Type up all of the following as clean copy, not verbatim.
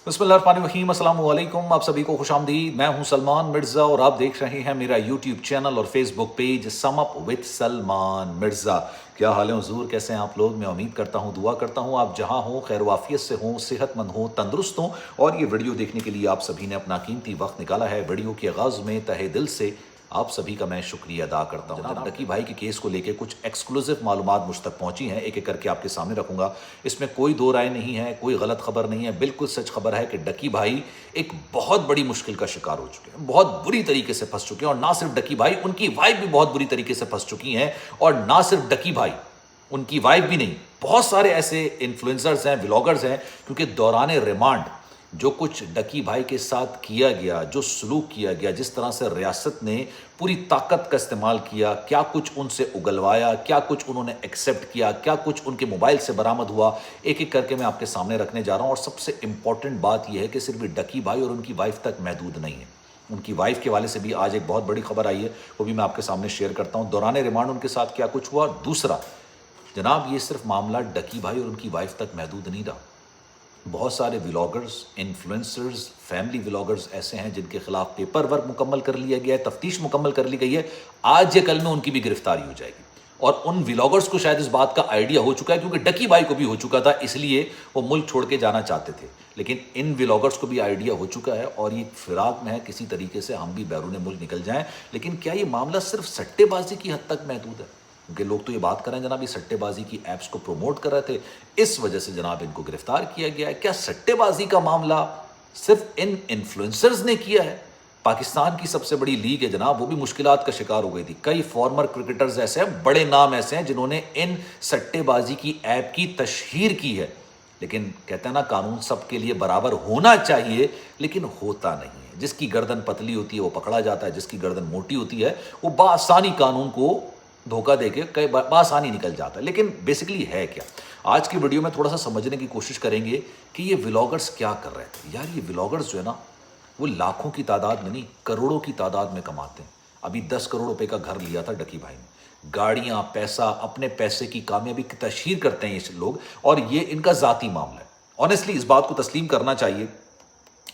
बिस्मिल्लाहिर्रहमानिर्रहीम, अस्सलाम वालेकुम। आप सभी को खुश आमदीद। मैं हूं सलमान मिर्ज़ा और आप देख रहे हैं मेरा यूट्यूब चैनल और Facebook page sum up with Salman Mirza. क्या हाल है हुजूर, कैसे हैं आप लोग? मैं उम्मीद करता हूं, दुआ करता हूं आप जहां हो खैर वाफियत से हों, सेहतमंद हों, तंदुरुस्त हों। और ये वीडियो देखने के लिए आप सभी ने अपना कीमती वक्त निकाला है। वीडियो के आगाज़ में तहे दिल से आप सभी का मैं शुक्रिया अदा करता हूँ। जनाब डकी भाई के केस को लेकर कुछ एक्सक्लूसिव मालूमात मुझ तक पहुंची हैं, एक एक करके आपके सामने रखूंगा। इसमें कोई दो राय नहीं है, कोई गलत खबर नहीं है, बिल्कुल सच खबर है कि डकी भाई एक बहुत बड़ी मुश्किल का शिकार हो चुके हैं, बहुत बुरी तरीके से फंस चुके हैं। और ना सिर्फ डकी भाई, उनकी वाइफ भी बहुत बुरी तरीके से फंस चुकी हैं। और ना सिर्फ डकी भाई, उनकी वाइफ भी नहीं, बहुत सारे ऐसे इन्फ्लुएंसर्स हैं, व्लॉगर्स हैं, क्योंकि दौरान रिमांड जो कुछ डकी भाई के साथ किया गया, जो सलूक किया गया, जिस तरह से रियासत ने पूरी ताकत का इस्तेमाल किया, क्या कुछ उनसे उगलवाया, क्या कुछ उन्होंने एक्सेप्ट किया, क्या कुछ उनके मोबाइल से बरामद हुआ, एक एक करके मैं आपके सामने रखने जा रहा हूं। और सबसे इंपॉर्टेंट बात यह है कि सिर्फ डकी भाई और उनकी वाइफ तक महदूद नहीं है, उनकी वाइफ के वाले से भी आज एक बहुत बड़ी खबर आई है, वो भी मैं आपके सामने शेयर करता हूं। दौरान रिमांड उनके साथ क्या कुछ हुआ। दूसरा जनाब, ये सिर्फ मामला डकी भाई और उनकी वाइफ तक महदूद नहीं रहा। बहुत सारे व्लॉगर्स, इन्फ्लुएंसर्स, फैमिली व्लॉगर्स ऐसे हैं जिनके खिलाफ पेपर वर्क मुकम्मल कर लिया गया है, तफ्तीश मुकम्मल कर ली गई है। आज या कल में उनकी भी गिरफ्तारी हो जाएगी। और उन व्लॉगर्स को शायद इस बात का आइडिया हो चुका है, क्योंकि डकी भाई को भी हो चुका था, इसलिए वो मुल्क छोड़ के जाना चाहते थे। लेकिन इन व्लॉगर्स को भी आइडिया हो चुका है और ये फिराक में है, किसी तरीके से हम भी बैरून मुल्क निकल जाएं। लेकिन क्या ये मामला सिर्फ सट्टेबाजी की हद तक महदूद है? क्योंकि लोग तो ये बात कर रहे हैं जनाब, ये सट्टेबाजी की ऐप्स को प्रमोट कर रहे थे, इस वजह से जनाब इनको गिरफ्तार किया गया है। क्या सट्टेबाजी का मामला सिर्फ इन इन्फ्लुएंसर्स ने किया है? पाकिस्तान की सबसे बड़ी लीग है जनाब, वो भी मुश्किलात का शिकार हो गई थी। कई फॉर्मर क्रिकेटर्स ऐसे हैं, बड़े नाम ऐसे हैं जिन्होंने इन सट्टेबाजी की ऐप की तशहीर की है। लेकिन कहते हैं ना, कानून सबके लिए बराबर होना चाहिए, लेकिन होता नहीं है। जिसकी गर्दन पतली होती है वो पकड़ा जाता है, जिसकी गर्दन मोटी होती है वो बासानी कानून को धोखा देके कई बासानी निकल जाता है। लेकिन बेसिकली है क्या, आज की वीडियो में थोड़ा सा समझने की कोशिश करेंगे कि ये व्लॉगर्स क्या कर रहे थे। यार ये व्लॉगर्स जो है ना, वो लाखों की तादाद में नहीं, करोड़ों की तादाद में कमाते हैं। अभी 10 करोड़ रुपए का घर लिया था डकी भाई ने, गाड़ियां, पैसा, अपने पैसे की कामयाबी की तशहीर करते हैं ये लोग, और ये इनका जाती मामला है। ऑनेस्टली इस बात को तस्लीम करना चाहिए,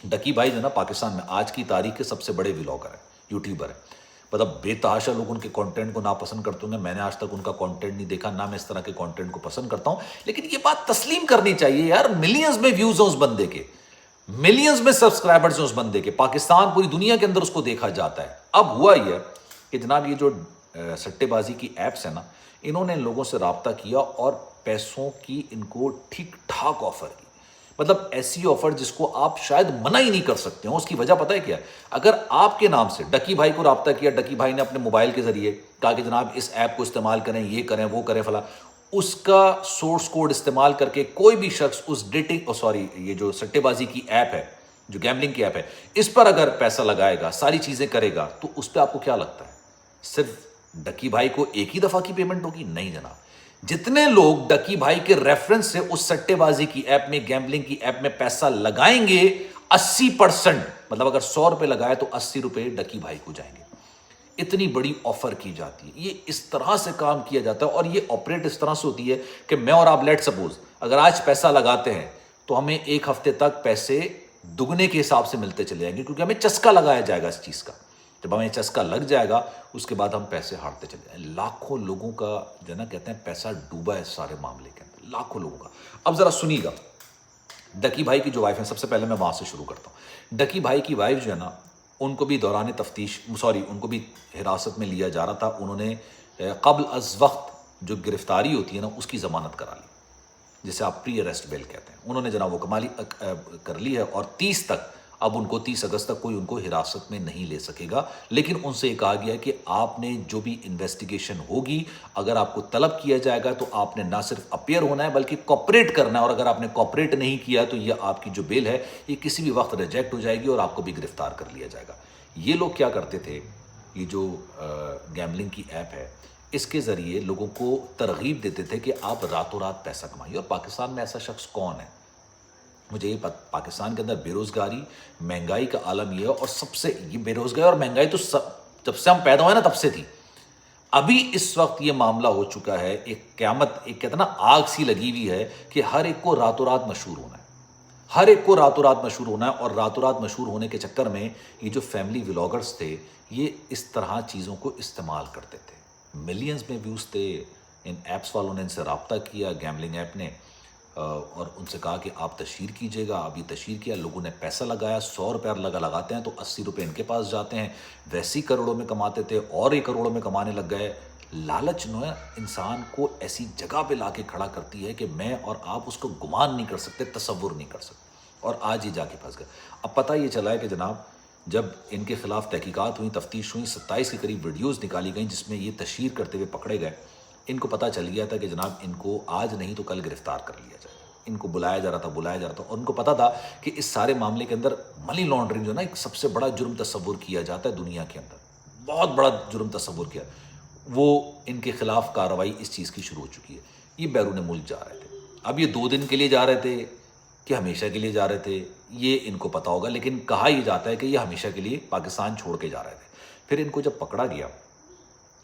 डकी भाई जो है ना, पाकिस्तान में आज की तारीख के सबसे बड़े व्लॉगर है, यूट्यूबर है। मतलब बेतहाशा लोग उनके कंटेंट को नापसंद करते होंगे, मैंने आज तक उनका कंटेंट नहीं देखा, ना मैं इस तरह के कंटेंट को पसंद करता हूं। लेकिन ये बात तस्लीम करनी चाहिए यार, मिलियंस में व्यूज हैं उस बंदे के, मिलियंस में सब्सक्राइबर्स हैं उस बंदे के, पाकिस्तान पूरी दुनिया के अंदर उसको देखा जाता है। अब हुआ यह कि जनाब ये जो सट्टेबाजी की एप्स है ना, इन्होंने लोगों से रब्ता किया और पैसों की इनको ठीक ठाक ऑफर की। मतलब ऐसी ऑफर जिसको आप शायद मना ही नहीं कर सकते हो। उसकी वजह पता है क्या है? अगर आपके नाम से डकी भाई को रब्ता किया, डकी भाई ने अपने मोबाइल के जरिए कहा कि जनाब इस ऐप को इस्तेमाल करें, ये करें, वो करें, फला, उसका सोर्स कोड इस्तेमाल करके कोई भी शख्स उस ये जो सट्टेबाजी की ऐप है, जो गैम्बलिंग की ऐप है, इस पर अगर पैसा लगाएगा, सारी चीजें करेगा, तो उस पर आपको क्या लगता है सिर्फ डकी भाई को एक ही दफा की पेमेंट होगी? नहीं जनाब, जितने लोग डकी भाई के रेफरेंस से उस सट्टेबाजी की ऐप में, गैम्बलिंग की ऐप में पैसा लगाएंगे, 80%, मतलब अगर 100 रुपए लगाए तो 80 रुपए डकी भाई को जाएंगे। इतनी बड़ी ऑफर की जाती है, ये इस तरह से काम किया जाता है। और ये ऑपरेट इस तरह से होती है कि मैं और आप लेट सपोज अगर आज पैसा लगाते हैं तो हमें एक हफ्ते तक पैसे दुगने के हिसाब से मिलते चले जाएंगे, क्योंकि हमें चस्का लगाया जाएगा इस चीज का। जब हमें चस्का लग जाएगा उसके बाद हम पैसे हारते चले जाएंगे। लाखों लोगों का जो ना, कहते हैं पैसा डूबा है सारे मामले के अंदर, लाखों लोगों का। अब जरा सुनिएगा, डकी भाई की जो वाइफ है, सबसे पहले मैं वहां से शुरू करता हूं। डकी भाई की वाइफ जो है ना, उनको भी दौरान तफ्तीश उनको भी हिरासत में लिया जा रहा था। उन्होंने कब्ल अज वक्त जो गिरफ्तारी होती है ना, उसकी जमानत करा ली, जिसे आप प्री अरेस्ट बेल कहते हैं। उन्होंने जनाब वो कमाली कर ली है और 30 तक, अब उनको 30 अगस्त तक कोई उनको हिरासत में नहीं ले सकेगा। लेकिन उनसे ये कहा गया कि आपने जो भी इन्वेस्टिगेशन होगी, अगर आपको तलब किया जाएगा तो आपने ना सिर्फ अपियर होना है बल्कि कॉपरेट करना है। और अगर आपने कॉपरेट नहीं किया तो ये आपकी जो बेल है ये किसी भी वक्त रिजेक्ट हो जाएगी और आपको भी गिरफ्तार कर लिया जाएगा। ये लोग क्या करते थे, ये जो गैम्बलिंग की ऐप है, इसके ज़रिए लोगों को तरगीब देते थे कि आप रातों रात पैसा कमाइए। और पाकिस्तान में ऐसा शख्स कौन है? मुझे ये पाकिस्तान के अंदर बेरोज़गारी, महंगाई का आलम ये है। और सबसे ये बेरोज़गारी और महंगाई तो जब से हम पैदा हुए ना तब से थी। अभी इस वक्त ये मामला हो चुका है, एक क़यामत, एक कहते हैं ना आग सी लगी हुई है कि हर एक को रातों रात मशहूर होना है, ہر ایک کو راتوں رات مشہور ہونا ہے، اور راتوں رات مشہور ہونے کے چکر میں یہ جو فیملی ولاگرز تھے یہ اس طرح چیزوں کو استعمال کرتے تھے. ملینز میں ویوز تھے. ان ایپس والوں نے ان سے رابطہ کیا، گیمبلنگ ایپ نے، اور ان سے کہا کہ آپ تشہیر کیجئے گا. اب یہ تشہیر کیا، لوگوں نے پیسہ لگایا. 100 روپے لگاتے ہیں تو 80 روپے ان کے پاس جاتے ہیں. ویسے ہی کروڑوں میں کماتے تھے اور یہ کروڑوں میں کمانے لگ گئے. لالچ جو ہے انسان کو ایسی جگہ پہ لا کے کھڑا کرتی ہے کہ میں اور آپ اس کو گمان نہیں کر سکتے، تصور نہیں کر سکتے. اور آج ہی جا کے پھنس گئے. اب پتہ یہ چلا ہے کہ جناب جب ان کے خلاف تحقیقات ہوئیں، تفتیش ہوئی، 27 کے قریب ویڈیوز نکالی گئیں جس میں یہ تشہیر کرتے ہوئے پکڑے گئے. ان کو پتہ چل گیا تھا کہ جناب ان کو آج نہیں تو کل گرفتار کر لیا جائے. ان کو بلایا جا رہا تھا اور ان کو پتہ تھا کہ اس سارے معاملے کے اندر منی لانڈرنگ جو ہے نا ایک سب سے بڑا جرم تصور کیا جاتا ہے دنیا کے اندر. بہت بڑا جرم تصور کیا. وہ ان کے خلاف کارروائی اس چیز کی شروع ہو چکی ہے. یہ بیرون ملک جا رہے تھے. اب یہ 2 دن کے لیے جا رہے تھے کہ ہمیشہ کے لیے جا رہے تھے یہ ان کو پتہ ہوگا، لیکن کہا یہ جاتا ہے کہ یہ ہمیشہ کے لیے پاکستان چھوڑ کے جا رہے تھے. پھر ان کو جب پکڑا گیا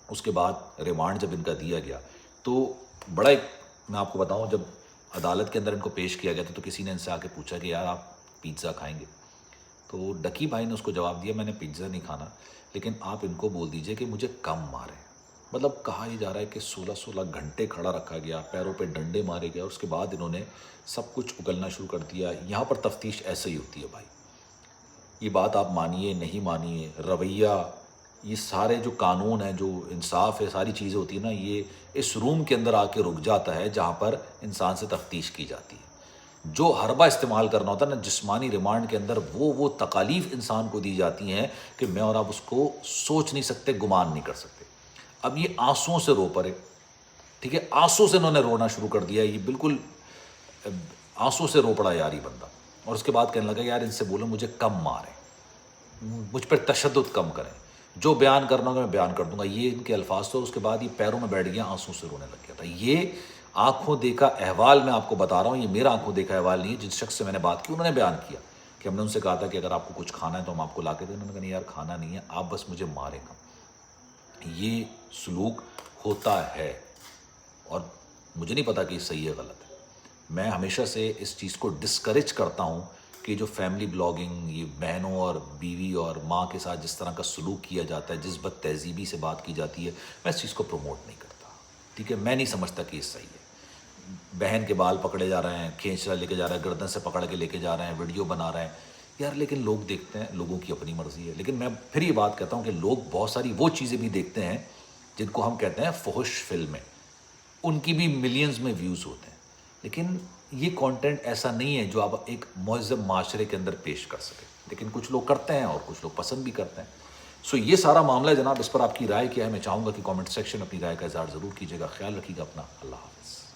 اس کے بعد ریمانڈ جب ان کا دیا گیا تو بڑا ایک، میں آپ کو بتاؤں، جب عدالت کے اندر ان کو پیش کیا گیا تھا تو کسی نے ان سے آ کے پوچھا کہ یار آپ پیزا کھائیں گے؟ تو ڈکی بھائی نے اس کو جواب دیا میں نے پیزا نہیں کھانا، لیکن آپ ان کو بول دیجئے کہ مجھے کم مارے. مطلب کہا یہ جا رہا ہے کہ 16 گھنٹے کھڑا رکھا گیا، پیروں پہ ڈنڈے مارے گئے، اور اس کے بعد انہوں نے سب کچھ اگلنا شروع کر دیا. یہاں پر تفتیش ایسے ہی ہوتی ہے بھائی. یہ بات آپ مانیے نہیں مانیے، رویہ، یہ سارے جو قانون ہیں، جو انصاف ہے، ساری چیزیں ہوتی ہیں نا، یہ اس روم کے اندر آ کے رک جاتا ہے جہاں پر انسان سے تفتیش کی جاتی ہے. جو حربہ استعمال کرنا ہوتا ہے نا جسمانی ریمانڈ کے اندر، وہ تکالیف انسان کو دی جاتی ہیں کہ میں اور آپ اس کو سوچ نہیں سکتے، گمان نہیں کر سکتے. اب یہ آنسوؤں سے رو پڑے، ٹھیک ہے، آنسو سے انہوں نے رونا شروع کر دیا. یہ بالکل آنسو سے رو پڑا یار یہ بندہ. اور اس کے بعد کہنے لگا یار ان سے بولو مجھے کم ماریں، مجھ پر تشدد کم کریں، جو بیان کرنا ہوگا میں بیان کر دوں گا. یہ ان کے الفاظ تھے. اس کے بعد یہ پیروں میں بیٹھ گیا، آنسو سے رونے لگ گیا تھا. یہ آنکھوں دیکھا احوال میں آپ کو بتا رہا ہوں، یہ میرا آنکھوں دیکھا احوال نہیں ہے. جس شخص سے میں نے بات کی انہوں نے بیان کیا کہ ہم نے ان سے کہا تھا کہ اگر آپ کو کچھ کھانا ہے تو ہم آپ کو لا کے دیں. انہوں نے کہا نہیں یار کھانا نہیں ہے، آپ بس مجھے ماریں گا. یہ سلوک ہوتا ہے اور مجھے نہیں پتا کہ یہ صحیح ہے غلط ہے. میں ہمیشہ سے اس چیز کو ڈسکریج کرتا ہوں کہ جو فیملی بلاگنگ، یہ بہنوں اور بیوی اور ماں کے ساتھ جس طرح کا سلوک کیا جاتا ہے، جس بد تہذیبی سے بات کی جاتی ہے، میں اس چیز کو پروموٹ نہیں کرتا. ٹھیک ہے، میں نہیں سمجھتا کہ یہ صحیح ہے. بہن کے بال پکڑے جا رہے ہیں، کھینچ لے کے جا رہے ہیں، گردن سے پکڑ کے لے کے جا رہے ہیں، ویڈیو بنا رہے ہیں یار. لیکن لوگ دیکھتے ہیں، لوگوں کی اپنی مرضی ہے. لیکن میں پھر یہ بات کہتا ہوں کہ لوگ بہت ساری وہ چیزیں بھی دیکھتے ہیں جن کو ہم کہتے ہیں فحش فلمیں، ان کی بھی ملینز میں ویوز ہوتے ہیں. لیکن یہ کانٹینٹ ایسا نہیں ہے جو آپ ایک مہذب معاشرے کے اندر پیش کر سکیں. لیکن کچھ لوگ کرتے ہیں اور کچھ لوگ پسند بھی کرتے ہیں. سو یہ سارا معاملہ ہے جناب. اس پر آپ کی رائے کیا ہے؟ میں چاہوں گا کہ کامنٹ سیکشن اپنی رائے کا اظہار ضرور کیجیے گا. خیال رکھیے گا اپنا. اللہ حافظ.